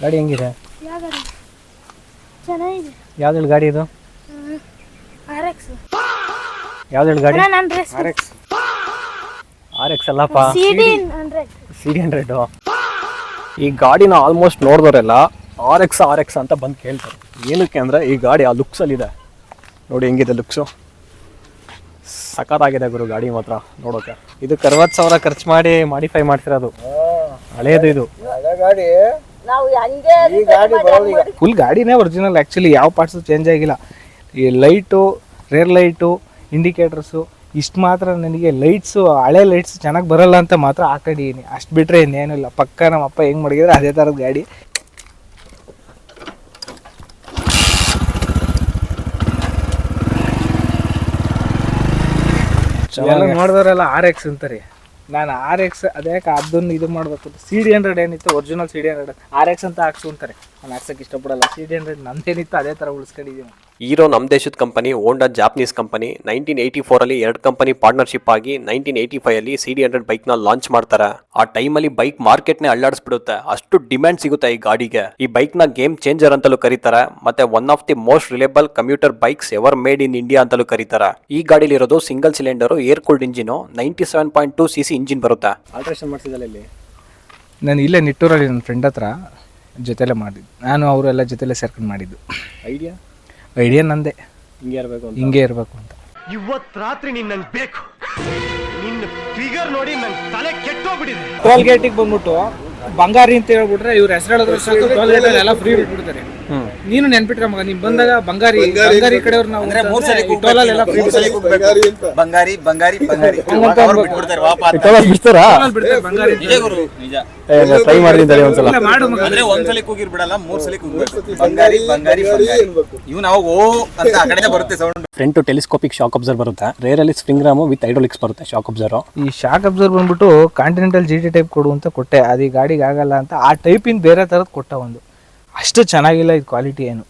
ಗಾಡಿ ಹೆಂಗಿದೆ? ಯಾವ ಗಾಡಿ? ಚೆನ್ನಾಗಿದೆ. ಯಾವ್ದು ಗಾಡಿ ಇದು? RX. ಯಾವ್ದು ಗಾಡಿ? RX. RX ಅಲ್ಲಪ್ಪ, CD100. CD100. ಈ ಗಾಡಿನ ಆಲ್ಮೋಸ್ಟ್ ನೋಡಿದವರೆಲ್ಲ RX ಅಂತ ಬಂದು ಕೇಳ್ತಾರೆ. ಏನಕ್ಕೆ ಅಂದರೆ ಈ ಗಾಡಿ ಆ ಲುಕ್ಸಲ್ಲಿದೆ ನೋಡಿ, ಹೆಂಗಿದೆ ಲುಕ್ಸು, ಸಖತ್ತಾಗಿದೆ ಗುರು ಗಾಡಿ ಮಾತ್ರ ನೋಡೋಕೆ. ಇದಕ್ಕೆ 60,000 ಖರ್ಚು ಮಾಡಿ ಮಾಡಿಫೈ ಮಾಡ್ತಿರೋದು, ಹಳೇದು ಇದು ಗಾಡಿ. ಫುಲ್ ಗಾಡಿನೇ ಒರಿಜಿನಲ್ ಆ್ಯಕ್ಚುಲಿ, ಯಾವ ಪಾರ್ಟ್ಸು ಚೇಂಜ್ ಆಗಿಲ್ಲ. ಈ ಲೈಟು, ರೇರ್ ಲೈಟು, ಇಂಡಿಕೇಟರ್ಸು ಇಷ್ಟು ಮಾತ್ರ. ನನಗೆ ಲೈಟ್ಸು, ಹಳೆ ಲೈಟ್ಸ್ ಚೆನ್ನಾಗಿ ಬರಲ್ಲ ಅಂತ ಮಾತ್ರ ಹಾಕೊಂಡಿದ್ದೀನಿ, ಅಷ್ಟು ಬಿಟ್ಟರೆ ಇನ್ನೇನಿಲ್ಲ. ಪಕ್ಕ ನಮ್ಮಪ್ಪ ಹೆಂಗೆ ಮಡಗಿದ್ರೆ ಅದೇ ಥರದ ಗಾಡಿ. ನೋಡಿದವರೆಲ್ಲ RX ಅಂತಾರೆ. ನಾನು RX ಅದ್ಯಾಕೆ ಅದನ್ನು ಇದು ಮಾಡಬೇಕು. CD100 ಏನಿತ್ತು ಒರಿಜಿನಲ್ CD100 RX ಅಂತ ಹಾಕ್ಸು ಅಂತಾರೆ. ನಾನು ಹಾಕ್ಸೋಕ್ಕೆ ಇಷ್ಟಪಡಲ್ಲ. CD100 ನಮ್ದೇನಿತ್ತು ಅದೇ ಥರ ಉಳಿಸ್ಕೊಂಡಿದ್ದೀನಿ. ಹೀರೋ ನಮ್ಮ ದೇಶದ ಕಂಪನಿ, ಹೋಂಡಾ ಜಾಪನೀಸ್ ಕಂಪನಿ. 1984 ಎರಡು ಕಂಪನಿ ಪಾರ್ಟ್ನರ್ಶಿಪ್ ಆಗಿ 1985 CD100 ಬೈಕ್ನ ಲಾಂಚ್ ಮಾಡ್ತಾರೆ. ಆ ಟೈಮಲ್ಲಿ ಬೈಕ್ ಮಾರ್ಕೆಟ್ನೇ ಅಲ್ಲಾಡಿಸ್ಬಿಡುತ್ತೆ, ಅಷ್ಟು ಡಿಮ್ಯಾಂಡ್ ಸಿಗುತ್ತೆ ಈ ಗಾಡಿಗೆ. ಈ ಬೈಕ್ನ ಗೇಮ್ ಚೇಂಜರ್ ಅಂತಲೂ ಕರೀತಾರೆ, ಮತ್ತೆ one of the most reliable commuter bikes ever made in India ಅಂತಲೂ ಕರೀತಾರೆ. ಈ ಗಾಡಿಲಿರೋದು single cylinder air cooled engine, 97.2 cc engine ಬರುತ್ತೆ. ಆಲ್ಟ್ರೇಷನ್ ಮಾಡಿಸಿದಲ್ಲ ಇಲ್ಲಿ. ನಾನು ಇಲ್ಲೇ ನಿಟ್ಟೂರಲ್ಲಿ ನನ್ನ ಫ್ರೆಂಡ್ ಹತ್ರ ಜೊತೆಲೇ ಮಾಡಿದ್ದು, ನಾನು ಅವರೆಲ್ಲ ಜೊತೆಲೇ ಸೇರ್ಕೊಂಡು ಮಾಡಿದ್ದು. ಐಡಿಯಾ ನಂದೆ, ಹಿಂಗೆ ಇರಬೇಕು ಅಂತ. ಇವತ್ತು ರಾತ್ರಿ ನೀನು ನಂಗೆ ಬೇಕು, ನಿನ್ನ ಫಿಗರ್ ನೋಡಿ ನಂಗೆ ತಲೆ ಕೆಟ್ಟೋಗ್ಬಿಟ್ಟಿದೆ. ಟೋಲ್ ಗೇಟಿಗೆ ಬಂದ್ಬಿಟ್ಟು ಬಂಗಾರಿ ಅಂತ ಹೇಳ್ಬಿಟ್ರೆ ಇವ್ರ ಹೆಸರು ಹೇಳಿದ್ರೆ ಸಾಕು, ಟೋಲ್ ಗೇಟ್ ಎಲ್ಲ ಫ್ರೀ ಬಿಟ್ಬಿಡ್ತಾರೆ. ನೀನು ನೆನ್ಪಿಟ್ರ ಮಗ, ನೀನ್ ಬಂದಾಗ ಬಂಗಾರಿ ಕಡೆಯವ್ರು ನಾವು ಟೋಲಲ್ಲೆಲ್ಲ ಫ್ರೀ ಬಂಗಾರಿ ಬಂಗಾರಿ ಬಂಗಾರಿ ಬಿಟ್ಬಿಡ್ತಾರೆ ವಾಪಸ್ ಟ್ರೈ ಮಾಡಿದ್ದೀನಿ ಒಂದ್ಸಲ. ಅಂದ್ರೆ ಒಂದ್ಸಲ ಕೂಗಿರ್ ಬಿಡಲ್ಲ, 3 ಸಲ ಕೂಗ್ಬೇಕು. ಬಂಗಾರಿ ಬಂಗಾರಿ ಬಂಗಾರಿ ಇವ್ನು ಅವಾಗ ಓ ಅಂತ ಆ ಕಡೆನೇ ಬರುತ್ತೆ sound. Front telescopic shock observe ಬರುತ್ತೆ, ರೇರಲ್ಲಿ ಸ್ಪ್ರಿಂಗ್ ರಾಮು ವಿತ್ ಹೈಡ್ರೋಲಿಕ್ಸ್ ಬರುತ್ತೆ ಶಾಕ್ ಅಬ್ಸರ್ವ್. ಈ ಶಾಕ್ ಅಬ್ಸರ್ವ್ ಬಂದ್ಬಿಟ್ಟು ಕಾಂಟಿನೆಂಟಲ್ GT ಟೈಪ್ ಕೊಡು ಅಂತ ಕೊಟ್ಟೆ, ಅದು ಈ ಗಾಡಿಗೆ ಆಗಲ್ಲ ಅಂತ ಆ ಟೈಪಿಂದ ಬೇರೆ ಥರದ್ದು ಕೊಟ್ಟ. ಒಂದು ಅಷ್ಟು ಚೆನ್ನಾಗಿಲ್ಲ ಇದು ಕ್ವಾಲಿಟಿ, ಏನು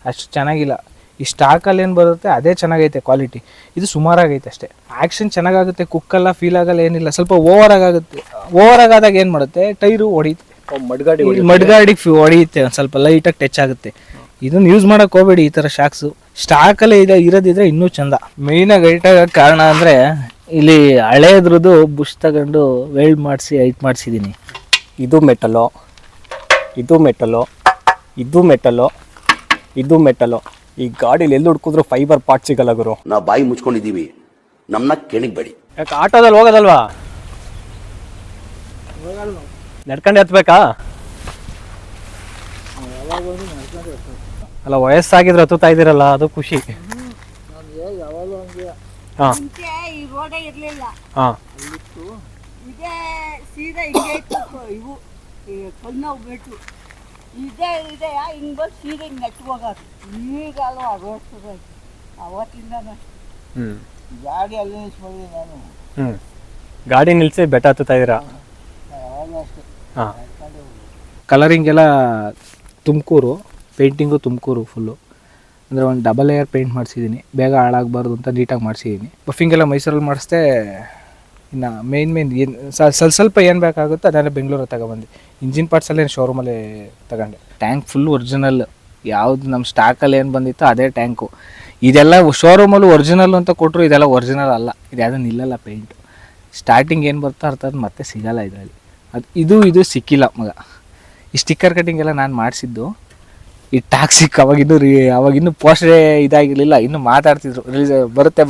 ಅಷ್ಟು ಚೆನ್ನಾಗಿಲ್ಲ. ಈ ಸ್ಟಾಕಲ್ಲಿ ಏನು ಬರುತ್ತೆ ಅದೇ ಚೆನ್ನಾಗೈತೆ ಕ್ವಾಲಿಟಿ, ಇದು ಸುಮಾರಾಗೈತೆ ಅಷ್ಟೇ. ಆ್ಯಕ್ಷನ್ ಚೆನ್ನಾಗಾಗುತ್ತೆ, ಕುಕ್ಕಲ್ಲ ಫೀಲ್ ಆಗಲ್ಲ, ಏನಿಲ್ಲ. ಸ್ವಲ್ಪ ಓವರಾಗುತ್ತೆ, ಓವರಾಗಾದಾಗ ಏನು ಮಾಡುತ್ತೆ, ಟೈರು ಹೊಡಿಯುತ್ತೆ, ಮಡ್ಗಾಡಿಗೆ ಹೊಡಿಯುತ್ತೆ, ಒಂದು ಸ್ವಲ್ಪ ಲೈಟಾಗಿ ಟಚ್ ಆಗುತ್ತೆ. ಇದನ್ನು ಯೂಸ್ ಮಾಡೋಕೆ ಹೋಗಬೇಡಿ ಈ ಥರ ಶಾಕ್ಸು. ಸ್ಟಾಕಲ್ಲೇ ಇರೋದಿದ್ರೆ ಇನ್ನೂ ಚಂದ. ಮೇಯ್ನಾಗಿ ಹೈಟ್ ಆಗೋಕ್ಕೆ ಕಾರಣ ಅಂದರೆ ಇಲ್ಲಿ ಹಳೇದ್ರದ್ದು ಬುಷ್ ತಗೊಂಡು ವೆಲ್ಡ್ ಮಾಡಿಸಿ ಹೈಟ್ ಮಾಡಿಸಿದ್ದೀನಿ. ಇದು ಮೆಟಲು, ಇದು ಮೆಟಲು, ಇದು ಮೆಟಲು, ಇದು ಮೆಟಲು. ಈ ಗಾಡೀಲಿ ಎಲ್ಲಿ ಹುಡ್ಕಿದ್ರು ಫೈಬರ್ ಪಾರ್ಟ್ ಸಿಗಲ್ಲ ಗುರು. ನಾವು ಬಾಯಿ ಮುಚ್ಕೊಂಡಿದ್ದೀವಿ, ನಮ್ಮನ್ನ ಕೆಣಿಗ್ಬೇಡಿ. ಯಾಕೆ ಆಟೋದಲ್ಲಿ ಹೋಗೋದಲ್ವಾ, ನಡ್ಕೊಂಡು ಎತ್ತಬೇಕಾ? ಅಲ್ಲ ವಯಸ್ಸಾಗಿದ್ರೆ ಹತ್ತುತ್ತಾ ಇದ್ದೀರಲ್ಲ, ಅದು ಖುಷಿ. ಹಾಂ ಈ ರೋಡೇ ಇರಲಿಲ್ಲ, ಹಾಂ ಇದೇ ಸೀದಾ ಹಿಂಗೆ ಇತ್ತು. ಇವು ಕಣ್ಣವು ಬೆಟ್ಟು ಇದೇ ಇದೆ, ಹಿಂಗೆ ಬಂದು ಸೀದಾ ಹಿಂಗೆ ನೆಟ್ಕೋಗೋದು. ಈಗ ಅಲ್ವಾ ರೋಡ್ ಶುರು ಆಯ್ತು, ಅವತ್ತಿಂದ ಗಾಡಿ ಅಲ್ಲಿ ನಿಲ್ಸ್ಕೊಳ್ಳಿ. ನಾನು ಗಾಡಿ ನಿಲ್ಲಿಸಿ ಬೆಟ್ಟ ಹತ್ತುತ್ತಾ ಇದ್ದೀರಾ? ಹಾಂ. ಕಲರಿಂಗ್ ಎಲ್ಲ ತುಮಕೂರು, ಪೇಂಟಿಂಗು ತುಮಕೂರು ಫುಲ್ಲು. ಅಂದರೆ ಒಂದು ಡಬಲ್ ಲೇಯರ್ ಪೇಂಟ್ ಮಾಡಿಸಿದ್ದೀನಿ, ಬೇಗ ಹಾಳಾಗಬಾರ್ದು ಅಂತ ನೀಟಾಗಿ ಮಾಡಿಸಿದ್ದೀನಿ. ಬಫಿಂಗ್ ಎಲ್ಲ ಮೈಸೂರಲ್ಲಿ ಮಾಡಿಸ್ದೆ. ಇನ್ನು ಮೇನ್ ಏನು ಸ್ವಲ್ಪ ಏನು ಬೇಕಾಗುತ್ತೋ ಅದೆಲ್ಲ ಬೆಂಗಳೂರಲ್ಲಿ ತಗೊಬಂದು. ಇಂಜಿನ್ ಪಾರ್ಟ್ಸಲ್ಲೇ ಶೋರೂಮಲ್ಲೇ ತಗೊಂಡೆ. ಟ್ಯಾಂಕ್ ಫುಲ್ ಒರಿಜಿನಲ್, ಯಾವುದು ನಮ್ಮ ಸ್ಟಾಕಲ್ಲಿ ಏನು ಬಂದಿತ್ತೋ ಅದೇ ಟ್ಯಾಂಕು. ಇದೆಲ್ಲ ಶೋರೂಮಲ್ಲೂ ಒರಿಜಿನಲ್ ಅಂತ ಕೊಟ್ಟರು, ಇದೆಲ್ಲ ಒರಿಜಿನಲ್ ಅಲ್ಲ, ಇದು ಯಾವುದೂ ನಿಲ್ಲಲ್ಲ ಪೇಂಟು. ಸ್ಟಾರ್ಟಿಂಗ್ ಏನು ಬರ್ತಾ ಇರ್ತದೆ ಮತ್ತೆ ಸಿಗಲ್ಲ ಇದರಲ್ಲಿ. ಇದು ಸಿಕ್ಕಿಲ್ಲ ಮಗ. ಈ ಸ್ಟಿಕ್ಕರ್ ಕಟಿಂಗ್ ಎಲ್ಲ ನಾನು ಮಾಡಿಸಿದ್ದು. ಈ ಟಾಕ್ಸಿಕ್ ಅವಾಗಿನ್ನೂ ಪೋಸ್ಟರೇ ಇದಾಗಿರಲಿಲ್ಲ, ಇನ್ನೂ ಮಾತಾಡ್ತಿದ್ರು ರಿಲೀಸ್ ಬರುತ್ತೆ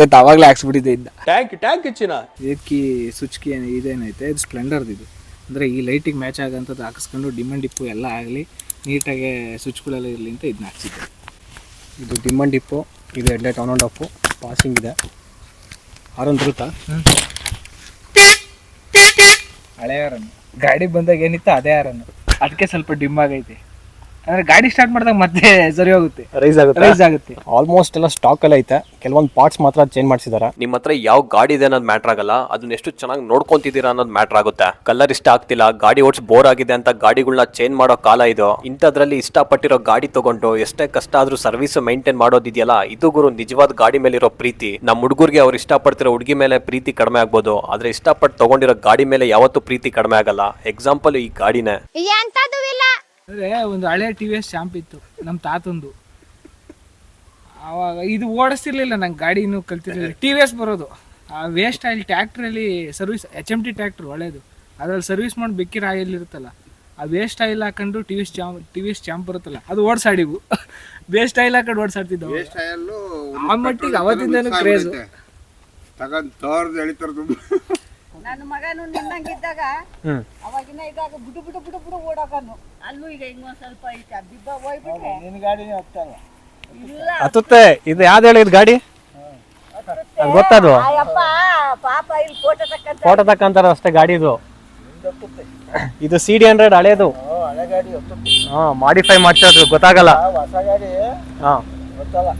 ಅಂತ ಅವಾಗಲೇ ಹಾಕ್ಸ್ಬಿಟ್ಟಿದ್ದೆ. ಟ್ಯಾಂಕ್ ಹೆಚ್ಚಿನ ಇದಕ್ಕೆ ಸ್ವಿಚ್ಕಿ ಇದೇನೈತೆ, ಇದು ಸ್ಪ್ಲೆಂಡರ್ದು. ಅಂದರೆ ಈ ಲೈಟಿಗೆ ಮ್ಯಾಚ್ ಆಗೋಂಥದ್ದು ಹಾಕಿಸ್ಕೊಂಡು ಡಿಮಂಡ್ ಡಿಪ್ಪು ಎಲ್ಲ ಆಗಲಿ ನೀಟಾಗಿ ಸ್ವಿಚ್ಗಳೆಲ್ಲ ಇರಲಿ ಅಂತ ಇದನ್ನ ಹಾಕ್ಸಿದ್ದೆ. ಇದು ಡಿಮ್ಮಂಡ್ ಡಿಪ್ಪು, ಇದು headlight on and off, passing ಇದೆ. ಆರನ್ ಬರುತ್ತಾ? ಹಳೆ ಆರನ್ನು ಗಾಡಿ ಬಂದಾಗ ಏನಿತ್ತು ಅದೇ ಆರನ್ನು, ಅದಕ್ಕೆ ಸ್ವಲ್ಪ ಡಿಮ್ ಆಗೈತೆ. ಅಂದ್ರೆ ಗಾಡಿ ಸ್ಟಾರ್ಟ್ ಮಾಡಿದಾಗ ಮತ್ತೆ ಸರಿ ಹೋಗುತ್ತೆ, ರೈಸ್ ಆಗುತ್ತೆ. ಆಲ್ಮೋಸ್ಟ್ ಎಲ್ಲ ಸ್ಟಾಕ್ ಎಲ್ಲ ಐತೆ, ಕೆಲವೊಂದು ಪಾರ್ಟ್ಸ್ ಮಾತ್ರ ಚೇಂಜ್ ಮಾಡಿಸಿದಾರೆ. ನಿಮ್ಮ ಹತ್ರ ಯಾವ ಗಾಡಿ ಇದೆ ಅನ್ನೋದು ಮ್ಯಾಟ್ರ್ ಆಗಲ್ಲ, ಅದನ್ನ ಎಷ್ಟು ಚೆನ್ನಾಗಿ ನೋಡ್ಕೊಂತಿದ್ದೀರಾ ಅನ್ನೋದು ಮ್ಯಾಟ್ರ್ ಆಗುತ್ತೆ. ಕಲರ್ ಇಷ್ಟ ಆಗ್ತಿಲ್ಲ, ಗಾಡಿ ಓಡಿಸಿ ಬೋರ್ ಆಗಿದೆ ಅಂತ ಗಾಡಿಗಳನ್ನ ಚೇಂಜ್ ಮಾಡೋ ಕಾಲ ಇದು. ಇಂಥದ್ರಲ್ಲಿ ಇಷ್ಟಪಟ್ಟಿರೋ ಗಾಡಿ ತಗೊಂಡು ಎಷ್ಟೇ ಕಷ್ಟ ಆದ್ರೂ ಸರ್ವಿಸ್ ಮೈಂಟೈನ್ ಮಾಡೋದಿದೆಯಲ್ಲ, ಇದು ಗುರು ನಿಜವಾದ ಗಾಡಿ ಮೇಲಿರೋ ಪ್ರೀತಿ. ನಮ್ಮ ಹುಡುಗರಿಗೆ ಅವ್ರು ಇಷ್ಟಪಡ್ತಿರೋ ಹುಡುಗಿ ಮೇಲೆ ಪ್ರೀತಿ ಕಡಿಮೆ ಆಗ್ಬೋದು, ಆದ್ರೆ ಇಷ್ಟಪಟ್ಟು ತಗೊಂಡಿರೋ ಗಾಡಿ ಮೇಲೆ ಯಾವತ್ತೂ ಪ್ರೀತಿ ಕಡಿಮೆ ಆಗಲ್ಲ. ಎಕ್ಸಾಂಪಲ್ ಈ ಗಾಡಿನೇ. ಅಂದರೆ ಒಂದು ಹಳೆ ಟಿ ವಿ ಎಸ್ ಚಾಂಪ್ ಇತ್ತು ನಮ್ಮ ತಾತಂದು. ಆವಾಗ ಇದು ಓಡಿಸ್ತಿರ್ಲಿಲ್ಲ, ನಂಗೆ ಗಾಡಿ ಇನ್ನೂ ಕಲ್ತಿರ್ಲಿಲ್ಲ. ಟಿ ವಿ ಎಸ್ ಬರೋದು ಆ ವೇಸ್ಟ್ ಆಯಿಲ್ ಟ್ಯಾಕ್ಟ್ರಲ್ಲಿ ಸರ್ವಿಸ್, HMT ಟ್ಯಾಕ್ಟ್ರು ಒಳ್ಳೇದು, ಅದ್ರಲ್ಲಿ ಸರ್ವಿಸ್ ಮಾಡಿ ಬೆಕ್ಕಿರ ಆಯಿಲ್ ಇರುತ್ತಲ್ಲ, ಆ ವೇಸ್ಟ್ ಆಯಿಲ್ ಹಾಕೊಂಡು ಟಿ ವಿ ಎಸ್ ಚಾಂಪ್ ಬರುತ್ತಲ್ಲ ಅದು ಓಡಿಸಾಡಿವು. ವೇಸ್ಟ್ ಆಯಿಲ್ ಹಾಕೊಂಡು ಓಡಿಸಾಡ್ತಿದ್ದವು. ಆ ಮಟ್ಟಿಗೆ ಅವತ್ತಿಂದನೂ ಕ್ರೇಜು. ನನ್ನ ಮಗನು ನಿನ್ನಂಗಿದ್ದಾಗ ಅವಾಗಿನ ಇದ್ದಾಗ ಬುಡು ಬುಡು ಬುಡು ಬುಡು ಓಡೋಗನು. ಅಲ್ಲೂ ಈಗ ಹಿಂಗೊಂದು ಸ್ವಲ್ಪ ಐತೆ ದಿಬ್ಬ ಹೋಗ್ಬಿಟ್ರೆ ನಿನ್ನ ಗಾಡಿನೇ ಹೋಗ್ತಾನೆ. ಇಲ್ಲ ಹತ್ತುತ್ತೆ. ಇದು ಯಾವ್ದು ಹೇಳಿದ್ ಗಾಡಿ ಗೊತ್ತದು? ಅಯ್ಯಪ್ಪ ಪಾಪ ಇಲ್ಲಿ ಫೋಟೋ ತಕ್ಕಂತಾರ ಅಷ್ಟೇ ಗಾಡಿದು. ಇದು CD100 ಹಳೇದು. ಹಳೆ ಗಾಡಿ ಹತ್ತುತ್ತೆ. ಮಾಡಿಫೈ ಮಾಡ್ಸೋದು ಗೊತ್ತಾಗಲ್ಲ. ಹೊಸ ಗಾಡಿ ಗೊತ್ತಲ್ಲ.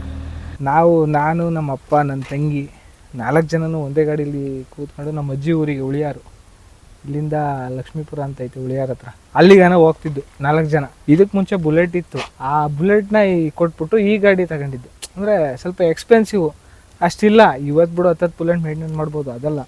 ನಾನು ನಮ್ಮ ಅಪ್ಪ ನನ್ನ ತಂಗಿ 4 ಜನನು ಒಂದೇ ಗಾಡೀಲಿ ಕೂತ್ಕೊಂಡು ನಮ್ಮ ಅಜ್ಜಿ ಊರಿಗೆ ಉಳಿಯಾರು, ಇಲ್ಲಿಂದ ಲಕ್ಷ್ಮೀಪುರ ಅಂತ ಐತೆ ಉಳಿಯಾರ ಹತ್ರ, ಅಲ್ಲಿಗಾನ ಹೋಗ್ತಿದ್ದು 4 ಜನ. ಇದಕ್ಕೆ ಮುಂಚೆ ಬುಲೆಟ್ ಇತ್ತು, ಆ ಬುಲೆಟ್ನ ಕೊಟ್ಬಿಟ್ಟು ಈ ಗಾಡಿ ತಗೊಂಡಿದ್ದು. ಅಂದರೆ ಸ್ವಲ್ಪ ಎಕ್ಸ್ಪೆನ್ಸಿವ್ ಅಷ್ಟಿಲ್ಲ. ಇವತ್ತು ಬಿಡು 10 ಬುಲೆಟ್ ಮೇಂಟೈನ್ ಮಾಡ್ಬೋದು, ಅದಲ್ಲ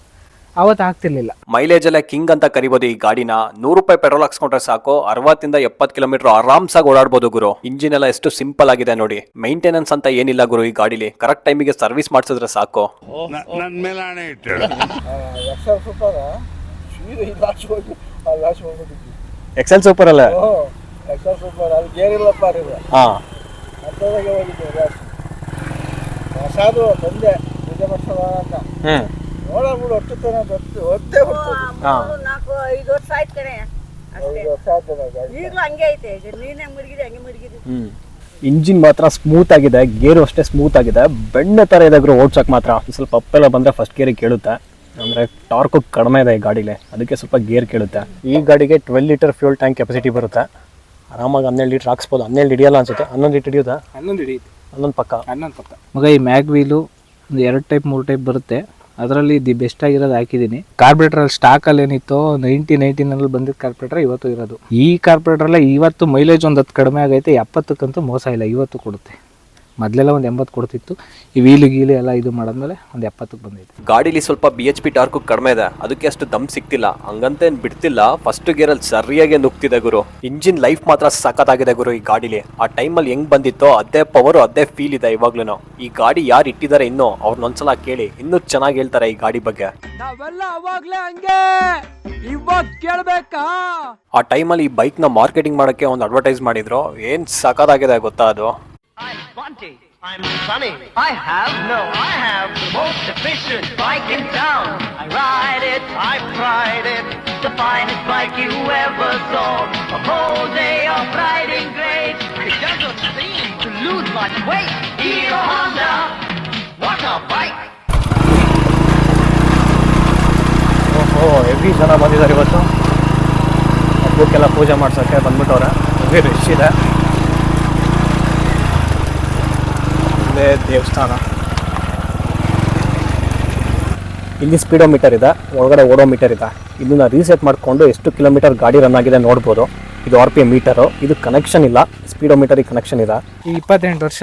ಅವತ್ತು ಆಗ್ತಿರ್ಲಿಲ್ಲ. ಮೈಲೇಜ್ ಎಲ್ಲ ಕಿಂಗ್ ಅಂತ ಕರಿಬೋದು ಈ ಗಾಡಿನ. 100 ರೂಪಾಯಿ ಪೆಟ್ರೋಲ್ ಹಾಕ್ಸ್ಕೊಂಡ್ರೆ ಸಾಕು 60 ಇಂದ 70 ಕಿಲೋಮೀಟರ್ ಆರಾಮ್ಸಾಗಿ ಓಡಾಡ್ಬೋದು ಗುರು. ಇಂಜಿನ್ ಎಲ್ಲ ಎಷ್ಟು ಸಿಂಪಲ್ ಆಗಿದೆ ನೋಡಿ. ಮೇಂಟೆನೆನ್ಸ್ ಅಂತ ಏನಿಲ್ಲ ಗುರು ಈ ಗಾಡಿಲಿ. ಕರೆಕ್ಟ್ ಟೈಮಿಗೆ ಸರ್ವಿಸ್ ಮಾಡಿಸಿದ್ರೆ ಸಾಕು. ಎಕ್ಸೆಲ್ ಸೂಪರ್ ಅಲ್ಲ? ಸೂಪರ್. ಅಲ್ಲಿ ಗೇರ್ ಇಲ್ಲಪ್ಪ. ಹೊಸದು ಬಂದೆ ಪೂಜೆ ಮಾಡ್ಸೋದ ನೋಡಬಿಡು. ಹೊಟ್ಟೆ ನಾಲ್ಕು 5 ವರ್ಷ ಆಯ್ತು ಕಣೆ ಅಷ್ಟೇ. ಈಗಲೂ ಹಂಗೆ ಐತೆ. ನೀನ್ ಹೆಂಗ್ ಮಡಗಿದೆ ಹಂಗೆ ಮಡಗಿದೆ. ಇಂಜಿನ್ ಮಾತ್ರ ಸ್ಮೂತ್ ಆಗಿದೆ, ಗೇರು ಅಷ್ಟೇ ಸ್ಮೂತ್ ಆಗಿದೆ. ಬೆಣ್ಣೆ ತರ ಇದೆ ಗುರು ಓಡ್ಸಕ್ ಮಾತ್ರ. ಸ್ವಲ್ಪ ಅಪ್ಪೆಲ್ಲ ಬಂದ್ರೆ ಫಸ್ಟ್ ಗೇರಿಗೆ ಕೇಳುತ್ತೆ, ಅಂದ್ರೆ ಟಾರ್ಕ್ ಕಡಿಮೆ ಇದೆ ಈ ಗಾಡಿಲಿ, ಅದಕ್ಕೆ ಸ್ವಲ್ಪ ಗೇರ್ ಕೇಳುತ್ತೆ. ಈ ಗಾಡಿಗೆ 12 ಲೀಟರ್ ಫ್ಯೂಲ್ ಟ್ಯಾಂಕ್ ಕೆಪಾಸಿಟಿ ಬರುತ್ತೆ. ಆರಾಮಾಗಿ 12 ಲೀಟರ್ ಹಾಕ್ಸ್ಬೋದು. 12 ಹಿಡಿಯಲ್ಲ ಅನ್ಸುತ್ತೆ. 11 ಲೀಟರ್ ಹಿಡಿಯುತ್ತಾ? 11 ಹಿಡಿಯುತ್ತೆ. 11 ಪಕ್ಕ. 11 ಪಕ್ಕ. ಮಗ ಈ ಮ್ಯಾಗ್ ವೀಲು ಒಂದು 2 ಟೈಪ್ 3 ಟೈಪ್ ಬರುತ್ತೆ. ಅದರಲ್ಲಿ ದಿ ಬೆಸ್ಟ್ ಆಗಿರೋದು ಹಾಕಿದ್ದೀನಿ. ಕಾರ್ಪೊರೇಟರ್ ಸ್ಟಾಕಲ್ಲಿ ಏನಿತ್ತು 1999 ಬಂದಿದ್ದ ಕಾರ್ಪೊರೇಟರ್ ಇವತ್ತು ಇರೋದು. ಈ ಕಾರ್ಪೊರೇಟರಲ್ಲೇ ಇವತ್ತು ಮೈಲೇಜ್ ಒಂದು 10 ಕಡಿಮೆ ಆಗೈತೆ. 70ಕ್ಕಂತೂ ಮೋಸ ಇಲ್ಲ, ಇವತ್ತು ಕೊಡುತ್ತೆ. ಮೊದಲೆಲ್ಲ ಒಂದು 80 ಕೊಡ್ತಿತ್ತು. ಈ ವೀಲು ಗೀಲು ಎಲ್ಲ ಇದು ಮಾಡಿದ್ಮೇಲೆ ಒಂದು 70ಕ್ಕೆ ಬಂದೈತೆ. ಗಾಡಿಲಿ ಸ್ವಲ್ಪ BHP ಟಾರ್ಕ್ ಕಡಿಮೆ ಇದೆ, ಅದಕ್ಕೆ ಅಷ್ಟು ದಮ್ ಸಿಗ್ತಿಲ್ಲ. ಹಂಗಂತ ಏನ್ ಬಿಡ್ತಿಲ್ಲ, ಫಸ್ಟ್ ಗೇರಲ್ಲಿ ಸರಿಯಾಗಿ ನುಗ್ತಿದೆ ಗುರು. ಇಂಜಿನ್ ಲೈಫ್ ಮಾತ್ರ ಸಖತ್ತಾಗಿದೆ ಗುರು ಈ ಗಾಡಿಲಿ. ಆ ಟೈಮಲ್ಲಿ ಹೆಂಗ್ ಬಂದಿತ್ತೋ ಅದೇ ಪವರ್ ಅದೇ ಫೀಲ್ ಇದೆ ಇವಾಗ್ಲೂ. ಈ ಗಾಡಿ ಯಾರು ಇಟ್ಟಿದ್ದಾರೆ ಇನ್ನೂ ಅವ್ರನ್ನೊಂದ್ಸಲ ಕೇಳಿ, ಇನ್ನೂ ಚೆನ್ನಾಗಿ ಹೇಳ್ತಾರೆ ಈ ಗಾಡಿ ಬಗ್ಗೆ. ನಾವೆಲ್ಲ ಅವಾಗ್ಲೇ ಹಂಗೆ, ಇವಾಗ ಕೇಳ್ಬೇಕಾ? ಆ ಟೈಮಲ್ಲಿ ಈ ಬೈಕ್ ನ ಮಾರ್ಕೆಟಿಂಗ್ ಮಾಡಕ್ಕೆ ಒಂದು ಅಡ್ವರ್ಟೈಸ್ ಮಾಡಿದ್ರು. ಏನ್ ಸಖತ್ತಾಗಿದೆ ಗೊತ್ತಾ ಅದು. I'm Bunty. I'm Sunny. I have the most efficient bike in town. I ride it, I pride it. The finest bike you ever saw. A whole day of riding great. It doesn't seem to lose much weight. Hero Honda, what a bike! ಓಹೋ, heavy ಜನ ಬಂದಿದ್ದಾರೆ ಇವತ್ತು. ಹಬ್ಬಕ್ಕೆಲ್ಲ ಪೂಜೆ ಮಾಡ್ಸೋಕ್ಕೆ ಬಂದ್ಬಿಟ್ಟವ್ರೆ. Heavy rush ಇದೆ. ದೇವಸ್ಥಾನ. ಇಲ್ಲಿ speedometer ಇದೆ, ಒಳಗಡೆ ಓಡೋಮೀಟರ್ ಇದೆ. ಇದನ್ನ ರೀಸೆಟ್ ಮಾಡಿಕೊಂಡು ಎಷ್ಟು ಕಿಲೋಮೀಟರ್ ಗಾಡಿ ರನ್ ಆಗಿದೆ ನೋಡ್ಬೋದು. ಇದು RPM ಮೀಟರು. ಇದು ಕನೆಕ್ಷನ್ ಇಲ್ಲ, ಸ್ಪೀಡೋಮೀಟರಿಗೆ ಕನೆಕ್ಷನ್ ಇದೆ. ಈ 28 ವರ್ಷ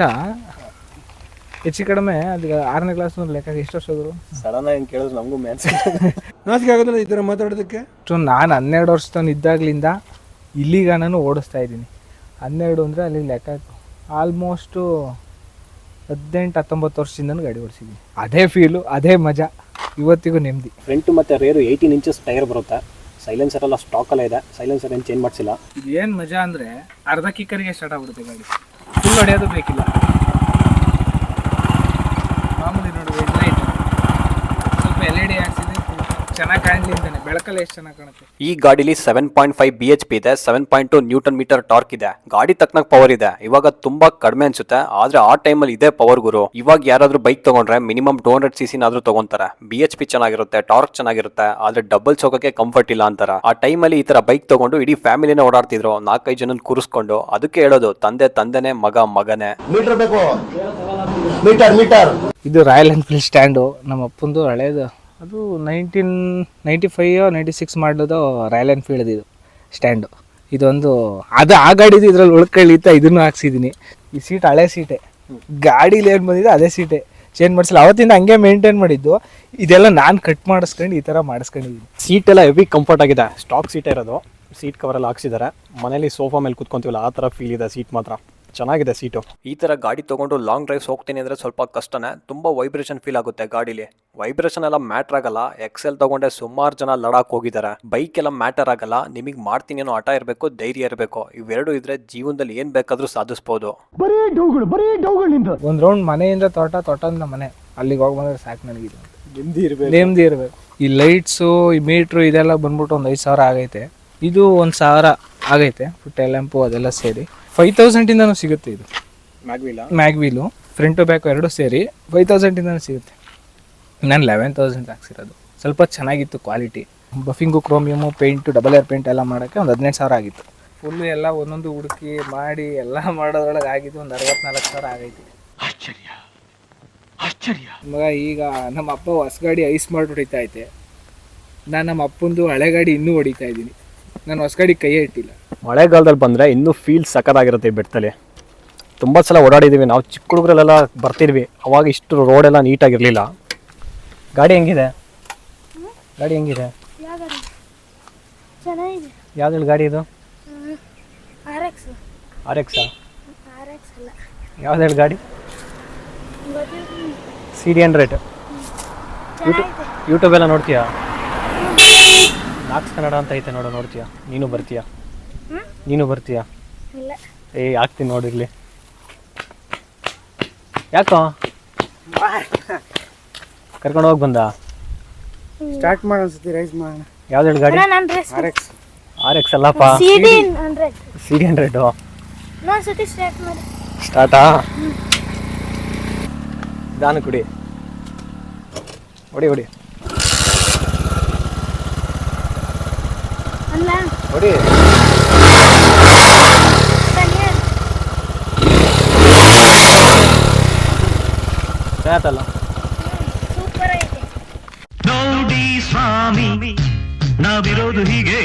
ಹೆಚ್ಚು ಕಡಿಮೆ. ಅದಕ್ಕೆ 6ನೇ ಕ್ಲಾಸ್ ಲೆಕ್ಕ ಎಷ್ಟು ವರ್ಷ ಹೋದ್ರು? ಸಡನ್ ಆಗಿ ಕೇಳಿದ್ರು ನಮಗೂ ನಾಚಿಕೆ ಆಗೋದಿಲ್ಲ ಈ ಥರ ಮಾತಾಡೋದಕ್ಕೆ. ಸೊ ನಾನು 12 ವರ್ಷದವನು ಇದ್ದಾಗಲಿಂದ ಇಲ್ಲಿಗ ನಾನು ಓಡಿಸ್ತಾ ಇದ್ದೀನಿ. 12 ಅಂದರೆ ಅಲ್ಲಿ ಲೆಕ್ಕ ಆಲ್ಮೋಸ್ಟು 18-19 ವರ್ಷದಿಂದ ಗಾಡಿ ಓಡಿಸಿದ್ದೀನಿ. ಅದೇ ಫೀಲು, ಅದೇ ಮಜಾ, ಇವತ್ತಿಗೂ ನೆಮ್ಮದಿ. ಫ್ರಂಟ್ ಮತ್ತು ರೇರು 18 ಇಂಚಸ್ ಟೈರ್ ಬರುತ್ತೆ. ಸೈಲೆನ್ಸರ್ ಎಲ್ಲ ಸ್ಟಾಕಲ್ಲೇ ಇದೆ. ಸೈಲೆನ್ಸರ್ ಏನು ಚೇಂಜ್ ಮಾಡಿಸಿಲ್ಲ. ಇದು ಏನು ಮಜಾ ಅಂದರೆ ಅರ್ಧ ಕಿಕ್ಕರಿಗೆ ಸ್ಟಾರ್ಟ್ ಆಗ್ಬಿಡುತ್ತೆ ಗಾಡಿ. ಫುಲ್ ಹೊಡೆಯೋದು ಬೇಕಿಲ್ಲ. ಮಾಮೂಲಿ ನೋಡಿ ಹೆಡ್ಲೈಟ್ ಸ್ವಲ್ಪ LED ಹಾಕ್ಸಿದ್ರೆ ಚೆನ್ನಾಗಿ ಕಾಣಲಿ ಅಂತಾನೆ. ಬೆಳಕಲ್ಲಿ ಎಷ್ಟು ಚೆನ್ನಾಗಿ ಕಾಣುತ್ತೆ. ಈ ಗಾಡಿಲಿ 7.5 BHP ಇದೆ, 7.2 ನ್ಯೂಟನ್ ಮೀಟರ್ ಟಾರ್ಕ್ ಇದೆ. ಗಾಡಿ ತಕ್ಕನಾಗ ಪವರ್ ಇದೆ. ಇವಾಗ ತುಂಬಾ ಕಡಿಮೆ ಅನ್ಸುತ್ತೆ, ಆದ್ರೆ ಆ ಟೈಮಲ್ಲಿ ಇದೇ ಪವರ್ ಗುರು. ಇವಾಗ ಯಾರಾದ್ರೂ ಬೈಕ್ ತಗೊಂಡ್ರೆ ಮಿನಿಮಮ್ 200cc ನಾದ್ರೂ ತಗೊಂತಾರೆ. BHP ಚೆನ್ನಾಗಿರುತ್ತೆ, ಟಾರ್ಕ್ ಚೆನ್ನಾಗಿರುತ್ತೆ, ಆದ್ರೆ ಡಬಲ್ ಹೋಗಕ್ಕೆ ಕಂಫರ್ಟ್ ಇಲ್ಲ ಅಂತಾರ. ಆ ಟೈಮಲ್ಲಿ ಈ ತರ ಬೈಕ್ ತಗೊಂಡು ಇಡೀ ಫ್ಯಾಮಿಲಿನ ಓಡಾಡ್ತಿದ್ರು, 4-5 ಜನ ಕೂರಿಸ್ಕೊಂಡು. ಅದಕ್ಕೆ ಹೇಳೋದು ತಂದೆನೇ, ಮಗನೇ. ಮೀಟರ್ ಬೇಕು, ಮೀಟರ್. ಇದು ರಾಯಲ್ ಎನ್ಫೀಲ್ಡ್ ಸ್ಟ್ಯಾಂಡು. ನಮ್ಮ ಅಪ್ಪಂದು ಹಳೇದು, ಅದು 1995-96 ಮಾಡೋದು ರಾಯಲ್ ಎನ್ಫೀಲ್ಡ್ ಇದು ಸ್ಟ್ಯಾಂಡು. ಇದೊಂದು ಅದು ಆ ಗಾಡಿದು ಇದ್ರಲ್ಲಿ ಉಳ್ಕೊಳ್ಳಿತ್ತ ಇದನ್ನು ಹಾಕ್ಸಿದ್ದೀನಿ. ಈ ಸೀಟ್ ಹಳೆ ಸೀಟೆ. ಗಾಡೀಲಿ ಏನು ಬಂದಿದೆ ಅದೇ ಸೀಟೆ, ಚೇಂಜ್ ಮಾಡಿಸಿಲ್ಲ. ಅವತ್ತಿಂದ ಹಂಗೆ ಮೇಂಟೈನ್ ಮಾಡಿದ್ದು. ಇದೆಲ್ಲ ನಾನು ಕಟ್ ಮಾಡಿಸ್ಕೊಂಡು ಈ ಥರ ಮಾಡಿಸ್ಕೊಂಡಿದ್ದೀನಿ. ಸೀಟ್ ಎಲ್ಲ ಹೆವಿ ಕಂಫರ್ಟ್ ಆಗಿದೆ. ಸ್ಟಾಕ್ ಸೀಟ್ ಇರೋದು. ಸೀಟ್ ಕವರ್ ಎಲ್ಲ ಹಾಕ್ಸಿದ್ದಾರೆ. ಮನೇಲಿ ಸೋಫಾ ಮೇಲೆ ಕೂತ್ಕೊಂತೀವಲ್ಲ ಆ ಥರ ಫೀಲ್ ಇದೆ. ಸೀಟ್ ಮಾತ್ರ ಚೆನ್ನಾಗಿದೆ ಸೀಟು. ಈ ಥರ ಗಾಡಿ ತೊಗೊಂಡು ಲಾಂಗ್ ಡ್ರೈವ್ಸ್ ಹೋಗ್ತೀನಿ ಅಂದರೆ ಸ್ವಲ್ಪ ಕಷ್ಟನೇ. ತುಂಬ ವೈಬ್ರೇಷನ್ ಫೀಲ್ ಆಗುತ್ತೆ ಗಾಡೀಲಿ. ವೈಬ್ರೇಷನ್ ಎಲ್ಲ ಮ್ಯಾಟ್ರ್ ಆಗಲ್ಲ. ಎಕ್ಸೆಲ್ ತಗೊಂಡೆ ಸುಮಾರು ಜನ ಲಡಾಖ್ ಹೋಗಿದ್ದಾರೆ. ಬೈಕ್ ಎಲ್ಲ ಮ್ಯಾಟರ್ ಆಗಲ್ಲ. ನಿಮಗೆ ಮಾಡ್ತೀನಿ ಅನ್ನೋ ಹಠ ಇರಬೇಕು, ಧೈರ್ಯ ಇರಬೇಕು. ಇವೆರಡು ಇದ್ರೆ ಜೀವನದಲ್ಲಿ ಏನು ಬೇಕಾದರೂ ಸಾಧಿಸ್ಬೋದು. ಒಂದು ರೌಂಡ್ ಮನೆಯಿಂದ ತೋಟದಿಂದ ಮನೆ ಅಲ್ಲಿಗೆ ಹೋಗಿ ಬಂದರೆ ಸಾಕು ನನಗಿದು. ನೆಮ್ಮದಿ ಇರಬೇಕು. ಈ ಲೈಟ್ಸು, ಈ ಮೀಟ್ರು ಇದೆಲ್ಲ ಬಂದ್ಬಿಟ್ಟು ಒಂದು 5,000 ಆಗೈತೆ. ಇದು 1,000 ಆಗೈತೆ. ಟೈಲ್ ಲ್ಯಾಂಪು ಅದೆಲ್ಲ ಸೇರಿ 5,000ಇಂದನೂ ಸಿಗುತ್ತೆ. ಇದು ಮ್ಯಾಗ್ವೀಲು ಫ್ರಂಟು ಬ್ಯಾಕು ಎರಡು ಸೇರಿ 5,000ಇಂದನೂ ಸಿಗುತ್ತೆ. ನಾನು 11,000 ಹಾಕ್ಸಿರೋದು. ಸ್ವಲ್ಪ ಚೆನ್ನಾಗಿತ್ತು quality. Buffing, chromium, paint, double air paint ಎಲ್ಲ ಮಾಡೋಕ್ಕೆ ಒಂದು 15,000 ಆಗಿತ್ತು. ಫುಲ್ಲು ಎಲ್ಲ ಒಂದೊಂದು ಹುಡುಕಿ ಮಾಡಿ ಎಲ್ಲ ಮಾಡೋದ್ರೊಳಗೆ ಆಗಿದ್ದು ಒಂದು 64,000 ಆಗೈತಿ. ಮಗ ಈಗ ನಮ್ಮ ಅಪ್ಪ ಹೊಸ ಗಾಡಿ ಐಸ್ ಮಾಡಿ ಹೊಡಿತಾ ಐತೆ. ನಾನು ನಮ್ಮ ಅಪ್ಪಂದು ಹಳೆ ಗಾಡಿ ಇನ್ನೂ ಹೊಡಿತಾ ಇದ್ದೀನಿ. ನಾನು ಹೊಸ ಗಾಡಿ ಕೈಯೇ ಇಟ್ಟಿಲ್ಲ. ಮಳೆಗಾಲದಲ್ಲಿ ಬಂದರೆ ಇನ್ನೂ ಫೀಲ್ ಸಖತ್ತಾಗಿರುತ್ತೆ ಈ ಬೆಟ್ಟದಲ್ಲಿ. ತುಂಬ ಸಲ ಓಡಾಡಿದ್ದೀವಿ ನಾವು. ಚಿಕ್ಕ ಹುಡುಗರಲ್ಲೆಲ್ಲ ಬರ್ತಿದ್ವಿ. ಅವಾಗ ಇಷ್ಟು ರೋಡೆಲ್ಲ ನೀಟಾಗಿರಲಿಲ್ಲ. ಗಾಡಿ ಹೆಂಗಿದೆ? ಯಾವ ಗಾಡಿ? ಚೆನ್ನಾಗಿದೆ. ಯಾವ್ದು ಗಾಡಿ ಇದು? RX. RX ಅಲ್ಲ. ಯಾವ್ದು ಗಾಡಿ? CD100. ಯೂಟ್ಯೂಬೆಲ್ಲ ನೋಡ್ತೀಯಾ? ನಾಕ್ಸ್ ಕನ್ನಡ ಅಂತ ಐತೆ ನೋಡು, ನೋಡ್ತೀಯಾ? ನೀನು ಬರ್ತೀಯಾ? ಇಲ್ಲ. ಆಗ್ತೀನಿ ನೋಡಿರ್ಲಿ. ಯಾಕೋ ಕರ್ಕೊಂಡು ಹೋಗಿ ಬಂದ? ಸ್ಟಾರ್ಟ್ ಮಾಡಿ ಅನ್ಸುತ್ತೆ, ರೈಸ್ ಮಾಡೋಣ. ಯಾವ್ದು ಗಾಡಿ? RX ಅಲ್ಲಪ್ಪ, CD100. ಇನ್ನೊಂದ್ಸತಿ ಸ್ಟಾರ್ಟ್ ಮಾಡಿ. ಸ್ಟಾರ್ಟಾ? ದಾನು ಕುಡಿ, ಹೊಡಿ ಅಲ್ಲ ಹೊಡಿ. ಚೆನ್ನಾಯ್ತಲ್ಲ? ಸೂಪರ್ ಐತೆ. ನೋಡಿ ಸ್ವಾಮಿ, ನಾವಿರೋದು ಹೀಗೆ